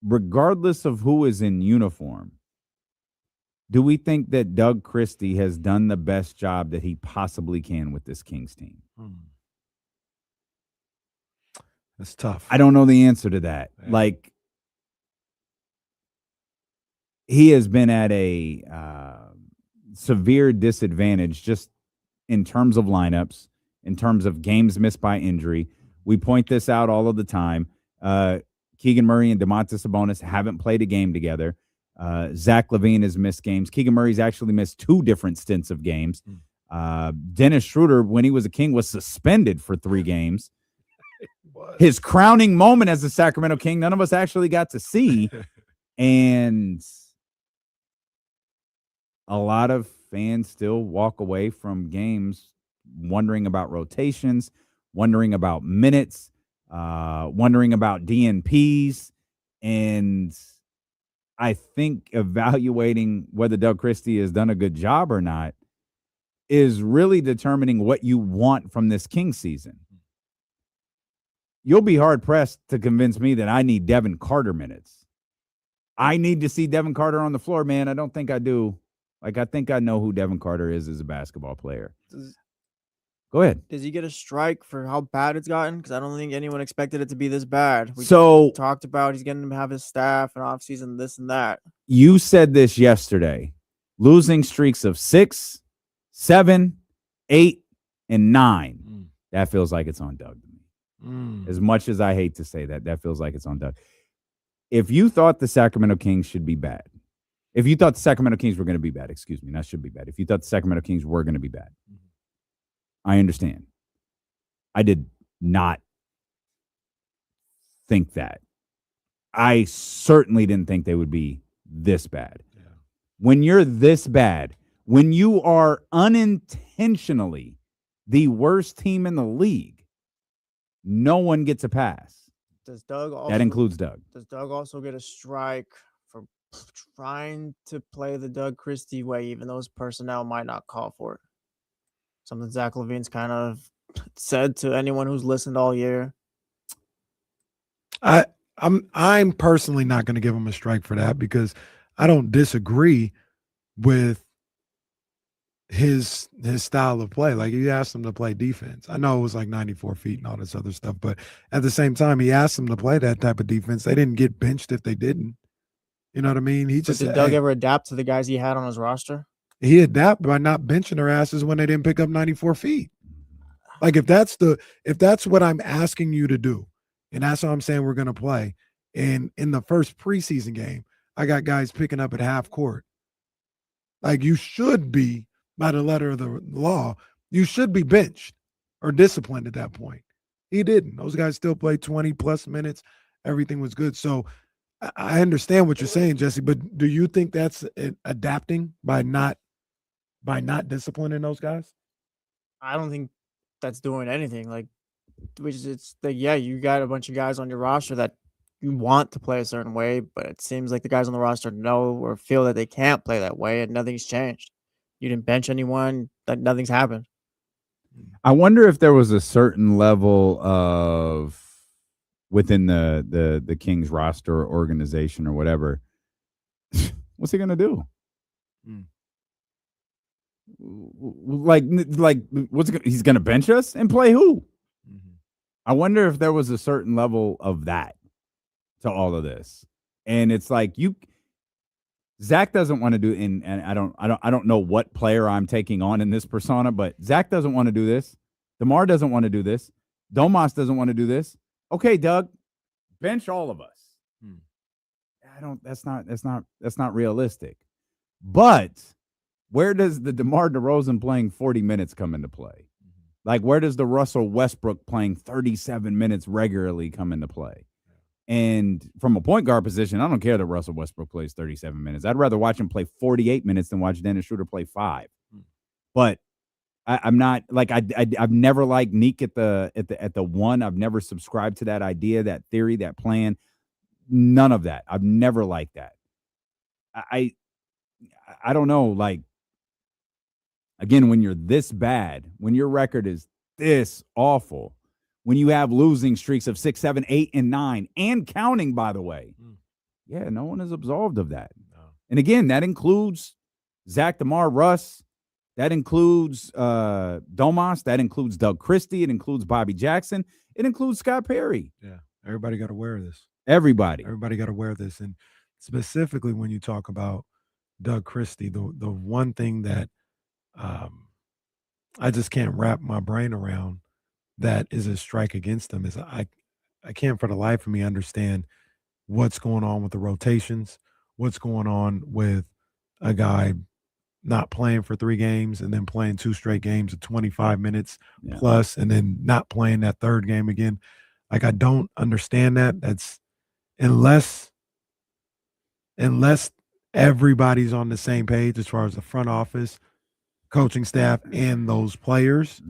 regardless of who is in uniform, do we think that Doug Christie has done the best job that he possibly can with this Kings team? That's tough. I don't know the answer to that. Yeah. Like, he has been at a severe disadvantage just in terms of lineups, in terms of games missed by injury. We point this out all of the time. Keegan Murray and Domantas Sabonis haven't played a game together. Zach LaVine has missed games. Keegan Murray's actually missed 2 different stints of games. Dennis Schroeder, when he was a King, was suspended for 3 games. His crowning moment as a Sacramento King, none of us actually got to see. And a lot of fans still walk away from games wondering about rotations, wondering about minutes, wondering about DNPs. And I think evaluating whether Doug Christie has done a good job or not is really determining what you want from this King season. You'll be hard-pressed to convince me that I need Devin Carter minutes. I need to see Devin Carter on the floor, man. I don't think I do. Like, I think I know who Devin Carter is as a basketball player. Go ahead. Does he get a strike for how bad it's gotten? Because I don't think anyone expected it to be this bad. We talked about he's going to have his staff and offseason, this and that. You said this yesterday. Losing streaks of 6, 7, 8, and 9. That feels like it's on Doug to me. As much as I hate to say that, that feels like it's on Doug. If you thought the Sacramento Kings should be bad, if you thought the Sacramento Kings were going to be bad, excuse me, not should be bad. If you thought the Sacramento Kings were going to be bad, I understand. I did not think that. I certainly didn't think they would be this bad. Yeah. When you're this bad, when you are unintentionally the worst team in the league, no one gets a pass. Does Doug also, that includes Doug. Does Doug also get a strike for trying to play the Doug Christie way, even though his personnel might not call for it? Something Zach LaVine's kind of said to anyone who's listened all year. I'm personally not going to give him a strike for that because I don't disagree with his style of play. Like, he asked him to play defense. I know it was like 94 feet and all this other stuff, but at the same time, he asked them to play that type of defense. They didn't get benched if they didn't. You know what I mean? Did Doug ever adapt to the guys he had on his roster? He adapted by not benching their asses when they didn't pick up 94 feet. Like, if that's what I'm asking you to do, and that's what I'm saying we're going to play, and in the first preseason game, I got guys picking up at half court. Like, you should be, by the letter of the law, you should be benched or disciplined at that point. He didn't. Those guys still played 20-plus minutes. Everything was good. So I understand what you're saying, Jesse, but do you think that's adapting by not disciplining those guys? I don't think that's doing anything. Like, you got a bunch of guys on your roster that you want to play a certain way, but it seems like the guys on the roster know or feel that they can't play that way, and nothing's changed. You didn't bench anyone. That nothing's happened. I wonder if there was a certain level of within the Kings roster or organization or whatever. What's he gonna do? Like he's gonna bench us and play who? I wonder if there was a certain level of that to all of this, and it's like Zach doesn't want to do, and I don't know what player I'm taking on in this persona, but Zach doesn't want to do this. DeMar doesn't want to do this. Domas doesn't want to do this. Okay, Doug, bench all of us. That's not realistic. But where does the DeMar DeRozan playing 40 minutes come into play? Like, where does the Russell Westbrook playing 37 minutes regularly come into play? And from a point guard position, I don't care that Russell Westbrook plays 37 minutes. I'd rather watch him play 48 minutes than watch Dennis Schroeder play 5. But I'm not like I've never liked Neek at the 1. I've never subscribed to that idea, that theory, that plan. None of that. I've never liked that. I don't know. Like, again, when you're this bad, when your record is this awful, when you have losing streaks of 6, 7, 8, and 9, and counting, by the way, Yeah, no one is absolved of that. No. And again, that includes Zach DeMar Russ. That includes Domas. That includes Doug Christie. It includes Bobby Jackson. It includes Scott Perry. Yeah, everybody got to wear this. Everybody. Everybody got to wear this. And specifically when you talk about Doug Christie, the one thing that I just can't wrap my brain around that is a strike against him is I can't for the life of me understand what's going on with the rotations, what's going on with a guy not playing for 3 games and then playing 2 straight games of 25 minutes plus and then not playing that third game again. Like, I don't understand that. That's unless everybody's on the same page as far as the front office, coaching staff, and those players,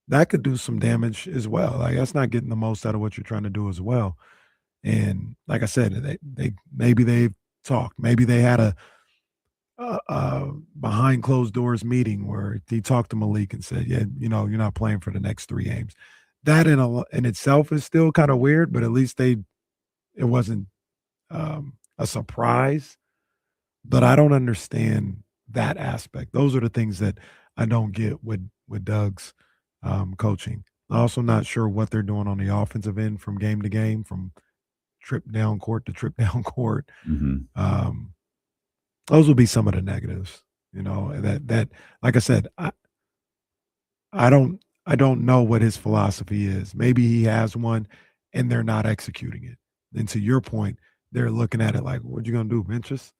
that could do some damage as well. Like, that's not getting the most out of what you're trying to do as well. And like I said, they maybe they've talked. Maybe they had a behind closed doors meeting where he talked to Malik and said, yeah, you know, you're not playing for the next 3 games. That in itself is still kind of weird, but at least it wasn't a surprise. But I don't understand that aspect. Those are the things that I don't get with Doug's coaching. I'm also not sure what they're doing on the offensive end from game to game, from trip down court to trip down court. Those will be some of the negatives, you know, that like I said, I don't know what his philosophy is. Maybe he has one and they're not executing it. And to your point, they're looking at it like, what you going to do, bench us?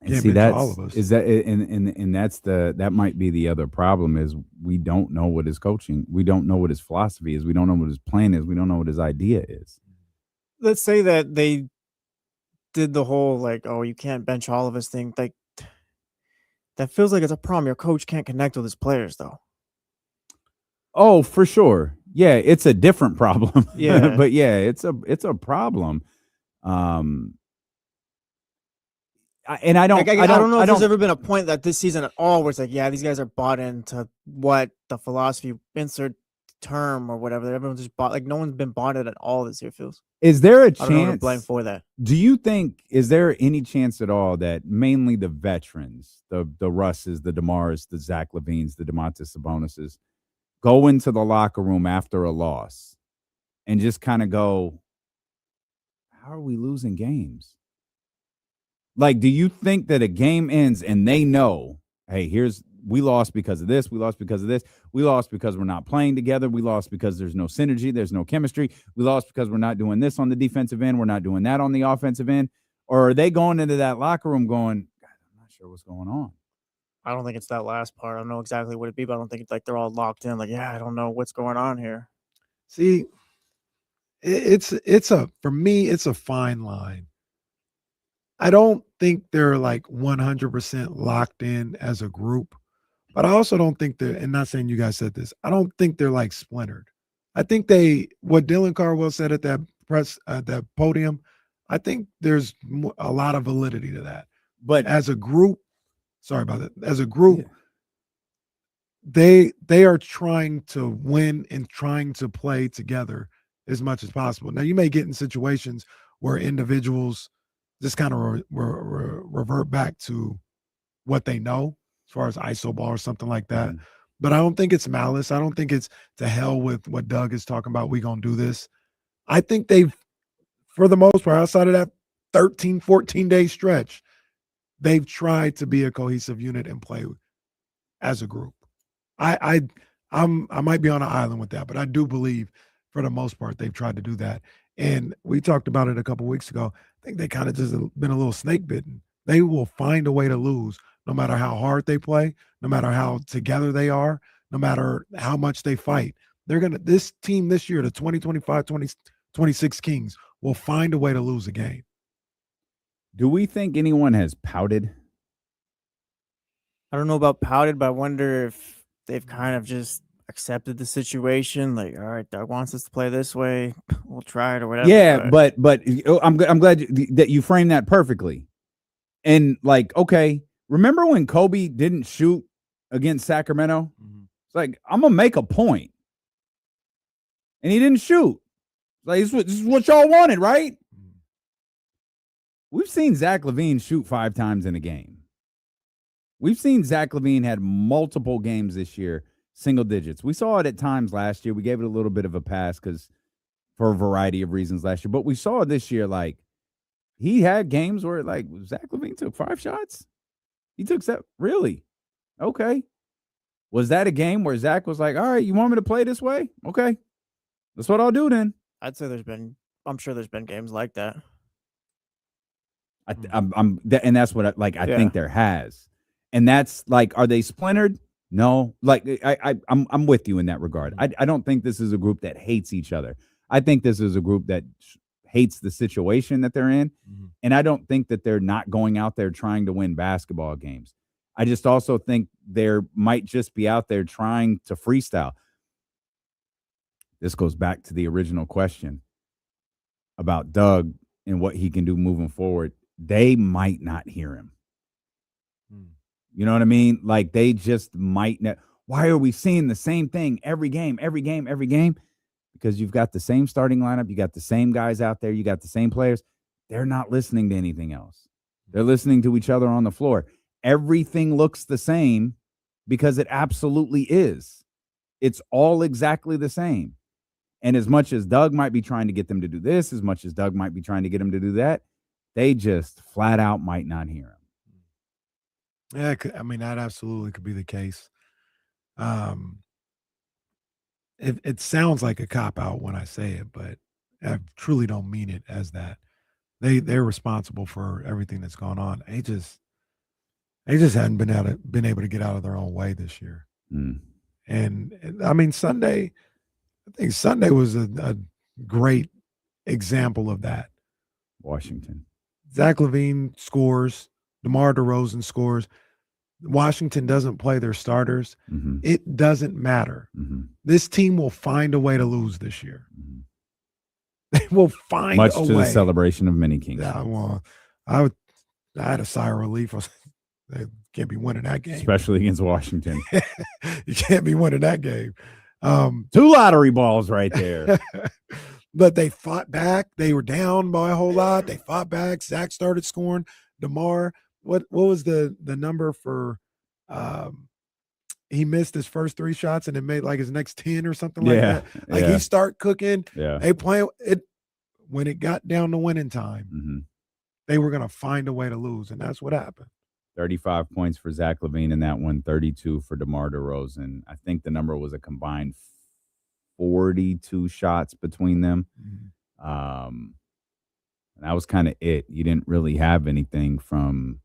And see, that's all of us. Is that and that's that might be the other problem is we don't know what his coaching, we don't know what his philosophy is, we don't know what his plan is, we don't know what his idea is. Let's say that they did the whole like, oh, you can't bench all of us thing. Like, that feels like it's a problem. Your coach can't connect with his players, though. Oh, for sure. Yeah, it's a different problem. Yeah. But yeah, it's a problem. I don't know if there's ever been a point that this season at all where it's like, yeah, these guys are bought into what the philosophy, insert term or whatever. Everyone's just bought. Like, no one's been bought it at all this year. Feels. Is there a chance? I don't know to blame for that. Do you think, is there any chance at all that mainly the veterans, the Russes, the DeMars, the Zach LaVines, the DeMontis Sabonises, go into the locker room after a loss and just kind of go, how are we losing games? Like, do you think that a game ends and they know, hey, we lost because of this, we lost because of this, we lost because we're not playing together, we lost because there's no synergy, there's no chemistry, we lost because we're not doing this on the defensive end, we're not doing that on the offensive end? Or are they going into that locker room going, God, I'm not sure what's going on? I don't think it's that last part. I don't know exactly what it'd be, but I don't think it's like they're all locked in. Like, yeah, I don't know what's going on here. See, for me, it's a fine line. I don't think they're like 100% locked in as a group, but I also don't think and not saying you guys said this, I don't think they're like splintered. I think what Dylan Carwell said at that that podium, I think there's a lot of validity to that. But as a group, sorry about that. As a group, they are trying to win and trying to play together as much as possible. Now, you may get in situations where individuals just kind of revert back to what they know as far as iso ball or something like that. But I don't think it's malice. I don't think it's to hell with what Doug is talking about. We going to do this. I think they've, for the most part, outside of that 13, 14-day stretch, they've tried to be a cohesive unit and play as a group. I might be on an island with that, but I do believe for the most part they've tried to do that. And we talked about it a couple of weeks ago. I think they kind of just been a little snake bitten. They will find a way to lose no matter how hard they play, no matter how together they are, no matter how much they fight. This team this year, the 2025-2026 Kings, will find a way to lose a game. Do we think anyone has pouted? I don't know about pouted, but I wonder if they've kind of just accepted the situation. Like, all right, Doug wants us to play this way. We'll try it or whatever. Yeah, but I'm glad that you framed that perfectly. And like, okay, remember when Kobe didn't shoot against Sacramento? It's like, I'm going to make a point. And he didn't shoot. Like, this is what y'all wanted, right? We've seen Zach LaVine shoot 5 times in a game. We've seen Zach LaVine had multiple games this year, single digits. We saw it at times last year. We gave it a little bit of a pass because for a variety of reasons last year. But we saw this year, like, he had games where, like, Zach LaVine took 5 shots. He took 7. Really? Okay. Was that a game where Zach was like, all right, you want me to play this way? Okay. That's what I'll do then. I'd say I'm sure there's been games like that. And that's what I think there has. And that's like, are they splintered? No. Like, I'm with you in that regard. I don't think this is a group that hates each other. I think this is a group that hates the situation that they're in. And I don't think that they're not going out there trying to win basketball games. I just also think there might just be out there trying to freestyle. This goes back to the original question about Doug and what he can do moving forward. They might not hear him. You know what I mean? Like, they just might not. Why are we seeing the same thing every game? Because you've got the same starting lineup. You got the same guys out there. You got the same players. They're not listening to anything else. They're listening to each other on the floor. Everything looks the same because it absolutely is. It's all exactly the same. And as much as Doug might be trying to get them to do this, as much as Doug might be trying to get them to do that, they just flat out might not hear him. Yeah, I mean, that absolutely could be the case. It sounds like a cop-out when I say it, but I truly don't mean it as that. They're responsible for everything that's gone on. They just hadn't been able to get out of their own way this year. And I mean, I think Sunday was a great example of that. Washington. Zach LaVine scores. DeMar DeRozan scores. Washington doesn't play their starters. It doesn't matter. This team will find a way to lose this year. They will find much a to way. The celebration of many kings. Yeah, well, I had a sigh of relief. They can't be winning that game, especially against Washington. You can't be winning that game. 2 lottery balls right there. But they fought back. They were down by a whole lot. They fought back. Zach started scoring. DeMar, what was the number for he missed his first 3 shots and then made like his next 10 or something like that. Like he start cooking. Yeah. They play it when it got down to winning time. They were gonna find a way to lose, and that's what happened. 35 points for Zach LaVine in that one, 32 for DeMar DeRozan. I think the number was a combined 42 shots between them. And that was kind of it. You didn't really have anything from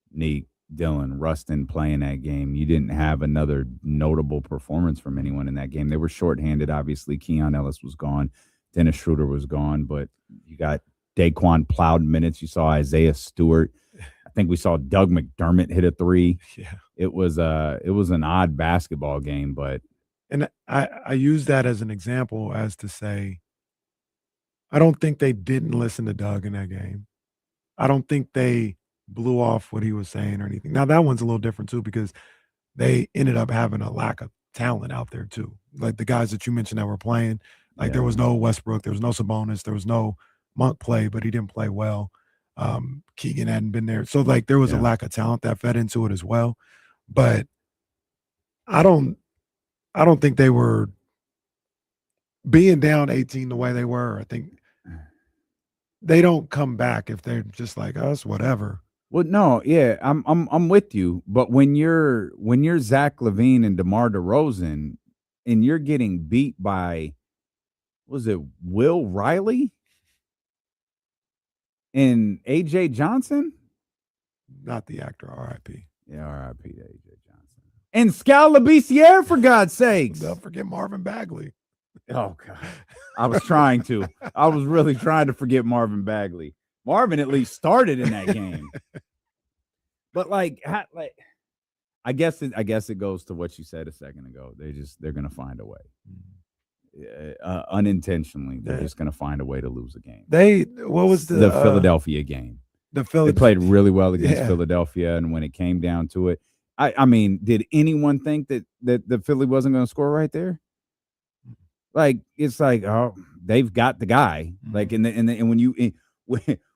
Neek, Dylan, Rustin playing that game. You didn't have another notable performance from anyone in that game. They were shorthanded, obviously. Keon Ellis was gone. Dennis Schroeder was gone. But you got Daquan plowed minutes. You saw Isaiah Stewart. I think we saw Doug McDermott hit a 3. Yeah. It was an odd basketball game, but and I use that as an example as to say I don't think they didn't listen to Doug in that game. I don't think they blew off what he was saying or anything. Now that one's a little different too because they ended up having a lack of talent out there too. Like the guys that you mentioned that were playing, like there was no Westbrook, there was no Sabonis, there was no Monk play, but he didn't play well. Keegan hadn't been there. So like there was a lack of talent that fed into it as well. But I don't think they were being down 18 the way they were. I think they don't come back if they're just like us, whatever. Well, no, yeah, I'm with you. But when you're Zach LaVine and DeMar DeRozan and you're getting beat by, was it Will Riley and AJ Johnson? Not the actor, R.I.P. Yeah, R.I.P. to AJ Johnson. And Scal Labissiere, for God's sakes. Don't forget Marvin Bagley. Oh, God. I was trying to. I was really trying to forget Marvin Bagley. Marvin at least started in that game. But I guess it goes to what you said a second ago. They're going to find a way. Unintentionally, they're just going to find a way to lose a game. What was the Philadelphia game? They played really well against Philadelphia, and when it came down to it, I mean, did anyone think that the Philly wasn't going to score right there? Like, it's like, oh, they've got the guy. Like, and when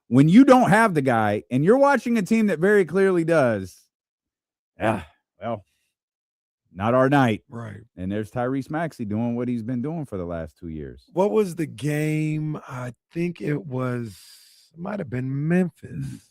when you don't have the guy and you're watching a team that very clearly does, well, not our night. Right. And there's Tyrese Maxey doing what he's been doing for the last 2 years. What was the game? I think it might have been Memphis.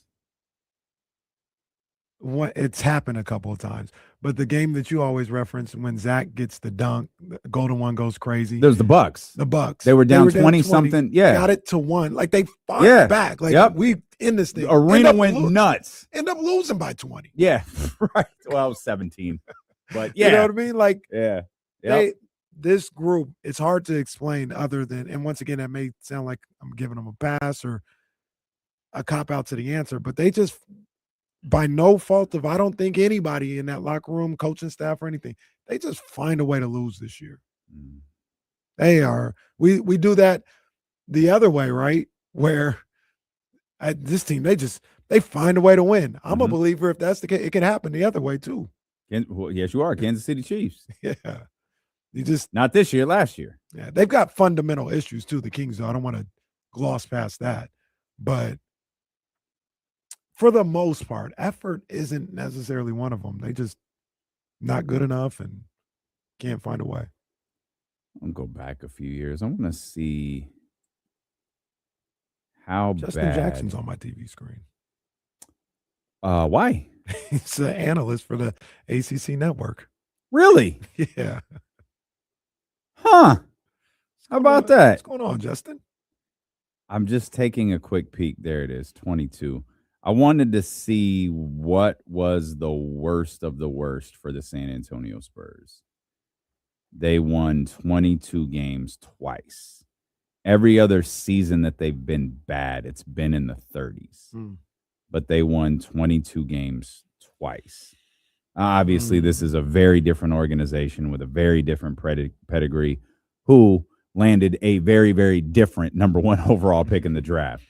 It's happened a couple of times, but the game that you always reference when Zach gets the dunk, the golden one goes crazy. There's the Bucks. The Bucks. They were down 20 something. Yeah. Got it to 1. Like they fought back. Like we in this thing. Arena went nuts. End up losing by 20. Yeah. Right. Well, it was 17. But yeah. You know what I mean? Like this group, it's hard to explain other than, and once again, that may sound like I'm giving them a pass or a cop out to the answer, but they just, by no fault of, I don't think anybody in that locker room, coaching staff or anything, they just find a way to lose this year. They are. We do that the other way, right? Where this team, they find a way to win. I'm a believer if that's the case, it can happen the other way too. Well, yes, you are. Kansas City Chiefs. Yeah. You just not this year, last year. Yeah, they've got fundamental issues too, the Kings, though. I don't want to gloss past that. But for the most part, effort isn't necessarily one of them. They just not good enough and can't find a way. I'll go back a few years. I want to see how Justin Jackson's on my TV screen. Why? He's an analyst for the ACC network. Really? Yeah. Huh. How about that? What's going on, Justin? I'm just taking a quick peek. There it is, 22. I wanted to see what was the worst of the worst for the San Antonio Spurs. They won 22 games twice. Every other season that they've been bad, it's been in the 30s. But they won 22 games twice. Obviously, this is a very different organization with a very different pedigree who landed a very, very different number 1 overall pick in the draft.